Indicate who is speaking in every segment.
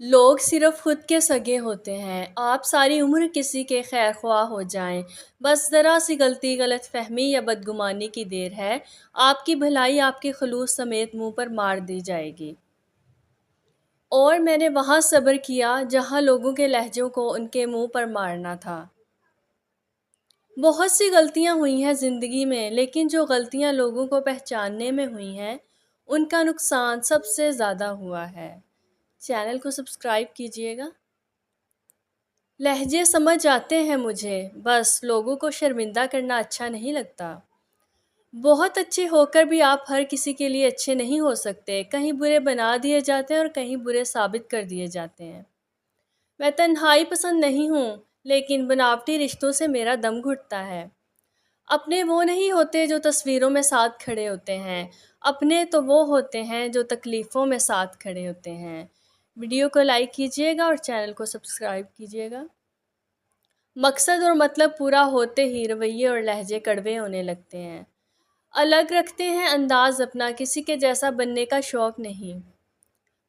Speaker 1: لوگ صرف خود کے سگے ہوتے ہیں۔ آپ ساری عمر کسی کے خیر خواہ ہو جائیں، بس ذرا سی غلطی، غلط فہمی یا بدگمانی کی دیر ہے، آپ کی بھلائی آپ کے خلوص سمیت منہ پر مار دی جائے گی۔ اور میں نے وہاں صبر کیا جہاں لوگوں کے لہجوں کو ان کے منہ پر مارنا تھا۔ بہت سی غلطیاں ہوئی ہیں زندگی میں، لیکن جو غلطیاں لوگوں کو پہچاننے میں ہوئی ہیں، ان کا نقصان سب سے زیادہ ہوا ہے۔ چینل کو سبسکرائب کیجیے گا۔ لہجے سمجھ آتے ہیں مجھے، بس لوگوں کو شرمندہ کرنا اچھا نہیں لگتا۔ بہت اچھے ہو کر بھی آپ ہر کسی کے لیے اچھے نہیں ہو سکتے، کہیں برے بنا دیے جاتے ہیں اور کہیں برے ثابت کر دیے جاتے ہیں۔ میں تنہائی پسند نہیں ہوں، لیکن بناوٹی رشتوں سے میرا دم گھٹتا ہے۔ اپنے وہ نہیں ہوتے جو تصویروں میں ساتھ کھڑے ہوتے ہیں، اپنے تو وہ ہوتے ہیں جو تکلیفوں میں ساتھ کھڑے ہوتے ہیں۔ ویڈیو کو لائک کیجیے گا اور چینل کو سبسکرائب کیجیے گا۔ مقصد اور مطلب پورا ہوتے ہی رویے اور لہجے کڑوے ہونے لگتے ہیں۔ الگ رکھتے ہیں انداز اپنا، کسی کے جیسا بننے کا شوق نہیں۔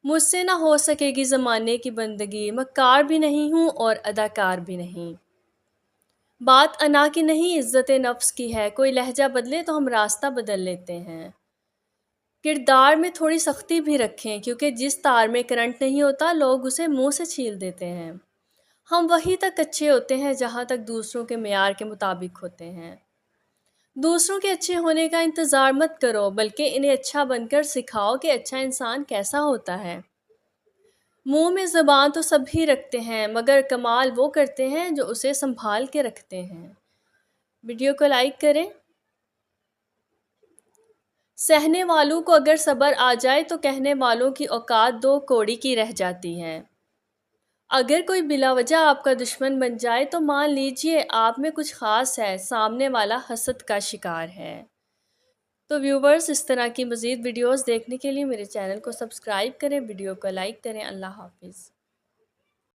Speaker 1: مجھ سے نہ ہو سکے گی زمانے کی بندگی، مکار بھی نہیں ہوں اور اداکار بھی نہیں۔ بات انا کی نہیں، عزت نفس کی ہے، کوئی لہجہ بدلے تو ہم راستہ بدل لیتے ہیں۔ کردار میں تھوڑی سختی بھی رکھیں، کیونکہ جس تار میں کرنٹ نہیں ہوتا لوگ اسے منہ سے چھیل دیتے ہیں۔ ہم وہیں تک اچھے ہوتے ہیں جہاں تک دوسروں کے معیار کے مطابق ہوتے ہیں۔ دوسروں کے اچھے ہونے کا انتظار مت کرو، بلکہ انہیں اچھا بن کر سکھاؤ کہ اچھا انسان کیسا ہوتا ہے۔ منہ میں زبان تو سب ہی رکھتے ہیں، مگر کمال وہ کرتے ہیں جو اسے سنبھال کے رکھتے ہیں۔ ویڈیو کو لائک کریں۔ سہنے والوں کو اگر صبر آ جائے تو کہنے والوں کی اوقات دو کوڑی کی رہ جاتی ہے۔ اگر کوئی بلا وجہ آپ کا دشمن بن جائے تو مان لیجئے آپ میں کچھ خاص ہے، سامنے والا حسد کا شکار ہے۔ تو ویورز، اس طرح کی مزید ویڈیوز دیکھنے کے لیے میرے چینل کو سبسکرائب کریں، ویڈیو کو لائک کریں۔ اللہ حافظ۔